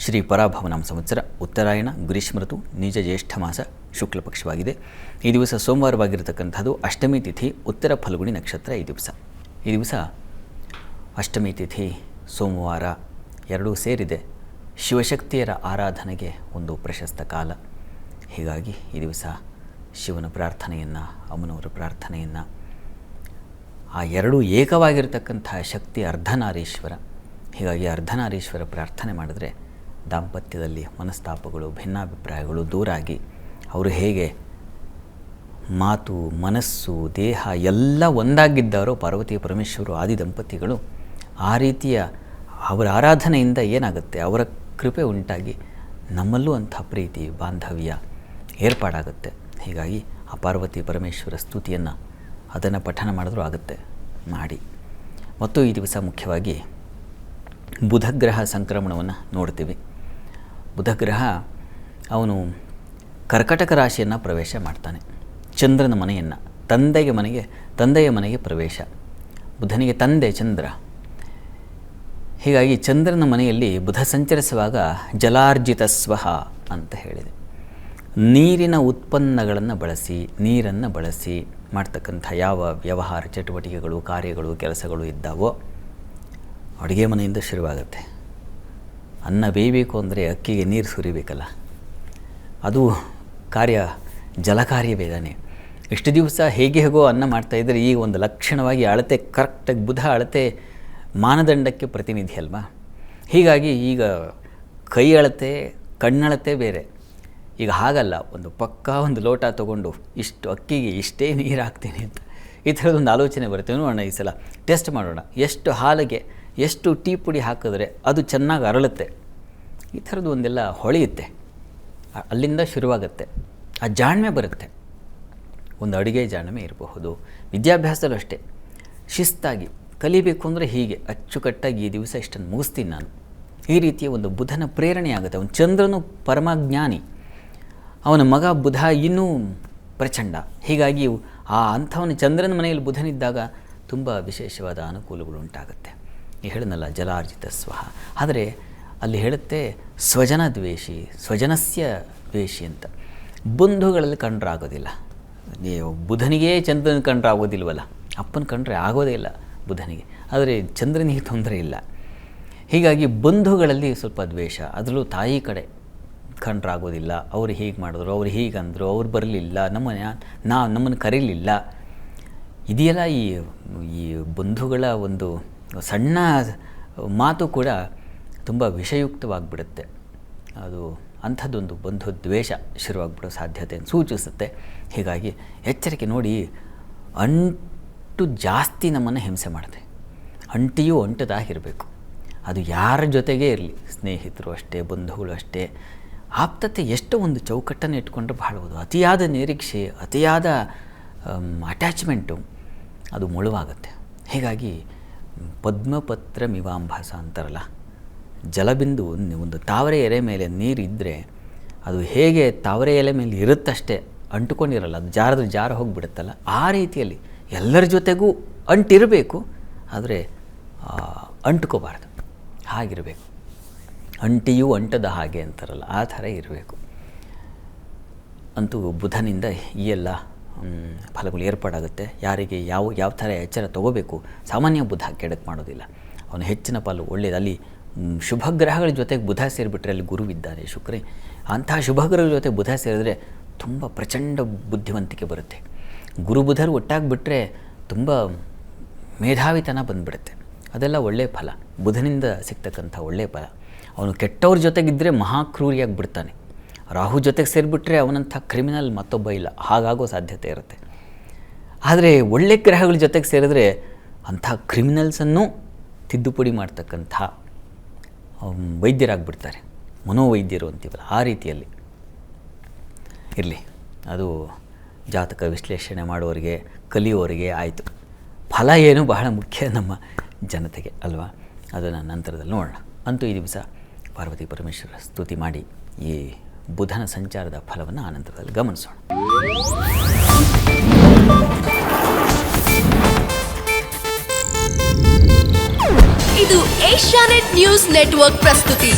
ಶ್ರೀ ಪರಾಭವನಾಮ ಸಂವತ್ಸರ ಉತ್ತರಾಯಣ ಗ್ರೀಷ್ಮಋತು ನಿಜ ಜ್ಯೇಷ್ಠ ಮಾಸ ಶುಕ್ಲ ಪಕ್ಷವಾಗಿದೆ. ಈ ದಿವಸ ಸೋಮವಾರವಾಗಿರತಕ್ಕಂಥದ್ದು. ಅಷ್ಟಮಿ ತಿಥಿ ಉತ್ತರ ಫಲ್ಗುಣಿ ನಕ್ಷತ್ರ. ಈ ದಿವಸ ಅಷ್ಟಮಿ ತಿಥಿ ಸೋಮವಾರ ಎರಡೂ ಸೇರಿದೆ. ಶಿವಶಕ್ತಿಯರ ಆರಾಧನೆಗೆ ಒಂದು ಪ್ರಶಸ್ತ ಕಾಲ. ಹೀಗಾಗಿ ಈ ದಿವಸ ಶಿವನ ಪ್ರಾರ್ಥನೆಯನ್ನು, ಅಮ್ಮನವರ ಪ್ರಾರ್ಥನೆಯನ್ನು, ಆ ಎರಡೂ ಏಕವಾಗಿರತಕ್ಕಂಥ ಶಕ್ತಿ ಅರ್ಧನಾರೀಶ್ವರ. ಹೀಗಾಗಿ ಅರ್ಧನಾರೀಶ್ವರ ಪ್ರಾರ್ಥನೆ ಮಾಡಿದ್ರೆ ದಾಂಪತ್ಯದಲ್ಲಿ ಮನಸ್ತಾಪಗಳು, ಭಿನ್ನಾಭಿಪ್ರಾಯಗಳು ದೂರಾಗಿ ಅವರು ಹೇಗೆ ಮಾತು, ಮನಸ್ಸು, ದೇಹ ಎಲ್ಲ ಒಂದಾಗಿದ್ದಾರೋ ಪಾರ್ವತಿ ಪರಮೇಶ್ವರು ಆದಿ ದಂಪತಿಗಳು, ಆ ರೀತಿಯ ಅವರ ಆರಾಧನೆಯಿಂದ ಏನಾಗುತ್ತೆ, ಅವರ ಕೃಪೆ ಉಂಟಾಗಿ ನಮ್ಮಲ್ಲೂ ಅಂಥ ಪ್ರೀತಿ ಬಾಂಧವ್ಯ ಏರ್ಪಾಡಾಗುತ್ತೆ. ಹೀಗಾಗಿ ಆ ಪಾರ್ವತಿ ಪರಮೇಶ್ವರ ಸ್ತುತಿಯನ್ನು ಅದನ್ನು ಪಠನ ಮಾಡಿದ್ರೂ ಆಗುತ್ತೆ, ಮಾಡಿ. ಮತ್ತು ಈ ದಿವಸ ಮುಖ್ಯವಾಗಿ ಬುಧಗ್ರಹ ಸಂಕ್ರಮಣವನ್ನು ನೋಡ್ತೀವಿ. ಬುಧಗ್ರಹ ಅವನು ಕರ್ಕಟಕ ರಾಶಿಯನ್ನು ಪ್ರವೇಶ ಮಾಡ್ತಾನೆ. ಚಂದ್ರನ ಮನೆಯನ್ನು, ತಂದೆಯ ಮನೆಗೆ ಪ್ರವೇಶ. ಬುಧನಿಗೆ ತಂದೆ ಚಂದ್ರ. ಹೀಗಾಗಿ ಚಂದ್ರನ ಮನೆಯಲ್ಲಿ ಬುಧ ಸಂಚರಿಸುವಾಗ ಜಲಾರ್ಜಿತ ಸ್ವಹ ಅಂತ ಹೇಳಿದೆ. ನೀರಿನ ಉತ್ಪನ್ನಗಳನ್ನು ಬಳಸಿ, ನೀರನ್ನು ಬಳಸಿ ಮಾಡ್ತಕ್ಕಂಥ ಯಾವ ವ್ಯವಹಾರ ಚಟುವಟಿಕೆಗಳು, ಕಾರ್ಯಗಳು, ಕೆಲಸಗಳು ಇದ್ದಾವೋ ಅಡುಗೆ ಮನೆಯಿಂದ ಶುರುವಾಗುತ್ತೆ. ಅನ್ನ ಬೇಯಬೇಕು ಅಂದರೆ ಅಕ್ಕಿಗೆ ನೀರು ಸುರಿಬೇಕಲ್ಲ, ಅದು ಕಾರ್ಯ ಜಲಕಾರ್ಯ ಬೇಗನೆ. ಇಷ್ಟು ದಿವಸ ಹೇಗೋ ಅನ್ನ ಮಾಡ್ತಾಯಿದ್ರೆ ಈಗ ಒಂದು ಲಕ್ಷಣವಾಗಿ ಅಳತೆ ಕರೆಕ್ಟಾಗಿ, ಬುಧ ಅಳತೆ ಮಾನದಂಡಕ್ಕೆ ಪ್ರತಿನಿಧಿ ಅಲ್ವಾ. ಹೀಗಾಗಿ ಈಗ ಕೈ ಅಳತೆ, ಕಣ್ಣಳತೆ ಬೇರೆ. ಈಗ ಹಾಗಲ್ಲ, ಒಂದು ಲೋಟ ತೊಗೊಂಡು ಇಷ್ಟು ಅಕ್ಕಿಗೆ ಇಷ್ಟೇ ನೀರು ಹಾಕ್ತೀನಿ ಅಂತ ಈ ಥರದೊಂದು ಆಲೋಚನೆ ಬರುತ್ತೆ. ನೋಡೋಣ, ಈ ಸಲ ಟೆಸ್ಟ್ ಮಾಡೋಣ, ಎಷ್ಟು ಹಾಲಿಗೆ ಎಷ್ಟು ಟೀ ಪುಡಿ ಹಾಕಿದ್ರೆ ಅದು ಚೆನ್ನಾಗಿ ಅರಳುತ್ತೆ. ಈ ಥರದ್ದು ಒಂದೆಲ್ಲ ಹೊಳೆಯುತ್ತೆ. ಅಲ್ಲಿಂದ ಶುರುವಾಗುತ್ತೆ, ಆ ಜಾಣ್ಮೆ ಬರುತ್ತೆ. ಒಂದು ಅಡುಗೆ ಜಾಣ್ಮೆ ಇರಬಹುದು. ವಿದ್ಯಾಭ್ಯಾಸದಲ್ಲೂ ಅಷ್ಟೇ ಶಿಸ್ತಾಗಿ ಕಲಿಬೇಕು ಅಂದರೆ ಹೀಗೆ ಅಚ್ಚುಕಟ್ಟಾಗಿ ಈ ದಿವಸ ಇಷ್ಟನ್ನು ಮುಗಿಸ್ತೀನಿ ನಾನು, ಈ ರೀತಿಯ ಒಂದು ಬುಧನ ಪ್ರೇರಣೆ ಆಗುತ್ತೆ. ಅವನು ಚಂದ್ರನು ಪರಮಜ್ಞಾನಿ, ಅವನ ಮಗ ಬುಧ ಇನ್ನೂ ಪ್ರಚಂಡ. ಹೀಗಾಗಿ ಅಂಥವನ ಚಂದ್ರನ ಮನೆಯಲ್ಲಿ ಬುಧನಿದ್ದಾಗ ತುಂಬ ವಿಶೇಷವಾದ ಅನುಕೂಲಗಳು ಉಂಟಾಗುತ್ತೆ. ಈ ಹೇಳಿದ್ನಲ್ಲ ಜಲಾರ್ಜಿತ ಸ್ವಹ. ಆದರೆ ಅಲ್ಲಿ ಹೇಳುತ್ತೆ ಸ್ವಜನ ದ್ವೇಷಿ, ಸ್ವಜನಸ್ಯ ದ್ವೇಷಿ ಅಂತ. ಬಂಧುಗಳಲ್ಲಿ ಕಂಡ್ರೆ ಆಗೋದಿಲ್ಲ. ನೀವು ಬುಧನಿಗೇ ಚಂದ್ರನ ಕಂಡ್ರೆ ಆಗೋದಿಲ್ವಲ್ಲ, ಅಪ್ಪನ ಕಂಡ್ರೆ ಆಗೋದೇ ಇಲ್ಲ ಬುಧನಿಗೆ. ಆದರೆ ಚಂದ್ರನಿಗೆ ತೊಂದರೆ ಇಲ್ಲ. ಹೀಗಾಗಿ ಬಂಧುಗಳಲ್ಲಿ ಸ್ವಲ್ಪ ದ್ವೇಷ, ಅದರಲ್ಲೂ ತಾಯಿ ಕಡೆ ಕಂಡ್ರೆ ಆಗೋದಿಲ್ಲ. ಅವರು ಹೀಗೆ ಮಾಡಿದ್ರು, ಅವ್ರು ಹೀಗೆ ಅಂದರು, ಅವ್ರು ಬರಲಿಲ್ಲ, ನಮ್ಮನ್ನು ಕರೀಲಿಲ್ಲ. ಇದೆಯಲ್ಲ ಈ ಬಂಧುಗಳ ಒಂದು ಸಣ್ಣ ಮಾತು ಕೂಡ ತುಂಬ ವಿಷಯುಕ್ತವಾಗಿಬಿಡುತ್ತೆ. ಅದು ಅಂಥದ್ದೊಂದು ಬಂಧು ದ್ವೇಷ ಶುರುವಾಗ್ಬಿಡೋ ಸಾಧ್ಯತೆಯನ್ನು ಸೂಚಿಸುತ್ತೆ. ಹೀಗಾಗಿ ಎಚ್ಚರಿಕೆ ನೋಡಿ. ಅಂಟು ಜಾಸ್ತಿ ನಮ್ಮನ್ನು ಹಿಂಸೆ ಮಾಡುತ್ತೆ. ಅಂಟಿಯೂ ಅಂಟದಾಗಿರಬೇಕು. ಅದು ಯಾರ ಜೊತೆಗೇ ಇರಲಿ, ಸ್ನೇಹಿತರು ಅಷ್ಟೇ, ಬಂಧುಗಳು ಅಷ್ಟೇ. ಆಪ್ತತೆ ಎಷ್ಟೋ ಒಂದು ಚೌಕಟ್ಟನ್ನು ಇಟ್ಕೊಂಡ್ರೆ ಬಹಳವುದು. ಅತಿಯಾದ ನಿರೀಕ್ಷೆ, ಅತಿಯಾದ ಅಟ್ಯಾಚ್ಮೆಂಟು ಅದು ಮುಳುವಾಗುತ್ತೆ. ಹೀಗಾಗಿ ಪದ್ಮಪತ್ರ ಮಿವಾಂಭಾಸ ಅಂತಾರಲ್ಲ, ಜಲಬಿಂದು ಒಂದು ತಾವರೆ ಎಲೆ ಮೇಲೆ ನೀರಿದ್ದರೆ ಅದು ಹೇಗೆ ತಾವರೆ ಎಲೆ ಮೇಲೆ ಇರುತ್ತಷ್ಟೇ, ಅಂಟುಕೊಂಡಿರಲ್ಲ, ಅದು ಜಾರ ಹೋಗಿಬಿಡುತ್ತಲ್ಲ. ಆ ರೀತಿಯಲ್ಲಿ ಎಲ್ಲರ ಜೊತೆಗೂ ಅಂಟಿರಬೇಕು, ಆದರೆ ಅಂಟ್ಕೋಬಾರ್ದು. ಹಾಗಿರಬೇಕು. ಅಂಟಿಯೂ ಅಂಟದ ಹಾಗೆ ಅಂತಾರಲ್ಲ, ಆ ಥರ ಇರಬೇಕು. ಅಂತೂ ಬುಧನಿಂದ ಈ ಎಲ್ಲ ಫಲಗಳು ಏರ್ಪಾಡಾಗುತ್ತೆ. ಯಾರಿಗೆ ಯಾವ ಥರ ಎಚ್ಚರ ತಗೋಬೇಕು. ಸಾಮಾನ್ಯ ಬುಧ ಕೆಡಕ್ಕೆ ಮಾಡೋದಿಲ್ಲ, ಅವನು ಹೆಚ್ಚಿನ ಪಾಲು ಒಳ್ಳೆಯದು. ಅಲ್ಲಿ ಶುಭಗ್ರಹಗಳ ಜೊತೆಗೆ ಬುಧ ಸೇರಿಬಿಟ್ರೆ, ಅಲ್ಲಿ ಗುರುವಿದ್ದಾನೆ, ಶುಕ್ರೇ, ಅಂತಹ ಶುಭಗ್ರಹಗಳ ಜೊತೆ ಬುಧ ಸೇರಿದ್ರೆ ತುಂಬ ಪ್ರಚಂಡ ಬುದ್ಧಿವಂತಿಕೆ ಬರುತ್ತೆ. ಗುರು ಬುಧರು ಒಟ್ಟಾಗಿಬಿಟ್ರೆ ತುಂಬ ಮೇಧಾವಿತನ ಬಂದುಬಿಡುತ್ತೆ. ಅದೆಲ್ಲ ಒಳ್ಳೆಯ ಫಲ, ಬುಧನಿಂದ ಸಿಗ್ತಕ್ಕಂಥ ಒಳ್ಳೆಯ ಫಲ. ಅವನು ಕೆಟ್ಟವ್ರ ಜೊತೆಗಿದ್ದರೆ ಮಹಾಕ್ರೂರಿಯಾಗಿ ಬಿಡ್ತಾನೆ. ರಾಹು ಜೊತೆಗೆ ಸೇರಿಬಿಟ್ರೆ ಅವನಂಥ ಕ್ರಿಮಿನಲ್ ಮತ್ತೊಬ್ಬ ಇಲ್ಲ, ಹಾಗಾಗೋ ಸಾಧ್ಯತೆ ಇರುತ್ತೆ. ಆದರೆ ಒಳ್ಳೆ ಗ್ರಹಗಳ ಜೊತೆಗೆ ಸೇರಿದ್ರೆ ಅಂಥ ಕ್ರಿಮಿನಲ್ಸನ್ನು ತಿದ್ದುಪಡಿ ಮಾಡ್ತಕ್ಕಂಥ ವೈದ್ಯರಾಗಿಬಿಡ್ತಾರೆ, ಮನೋವೈದ್ಯರು ಅಂತೀವಲ್ಲ, ಆ ರೀತಿಯಲ್ಲಿ ಇರಲಿ. ಅದು ಜಾತಕ ವಿಶ್ಲೇಷಣೆ ಮಾಡೋರಿಗೆ, ಕಲಿಯೋರಿಗೆ ಆಯಿತು. ಫಲ ಏನು ಬಹಳ ಮುಖ್ಯ ನಮ್ಮ ಜನತೆಗೆ ಅಲ್ವಾ. ಅದನ್ನು ನಂತರದಲ್ಲಿ ನೋಡೋಣ. ಅಂತೂ ಈ ದಿವಸ ಪಾರ್ವತಿ ಪರಮೇಶ್ವರ ಸ್ತುತಿ ಮಾಡಿ ಈ ಬುಧನ ಸಂಚಾರದ ಫಲವನ್ನು ಆನಂತರದಲ್ಲಿ ಗಮನಿಸೋಣ. ಇದು ಏಷ್ಯಾನೆಟ್ ನ್ಯೂಸ್ ನೆಟ್ವರ್ಕ್ ಪ್ರಸ್ತುತಿ.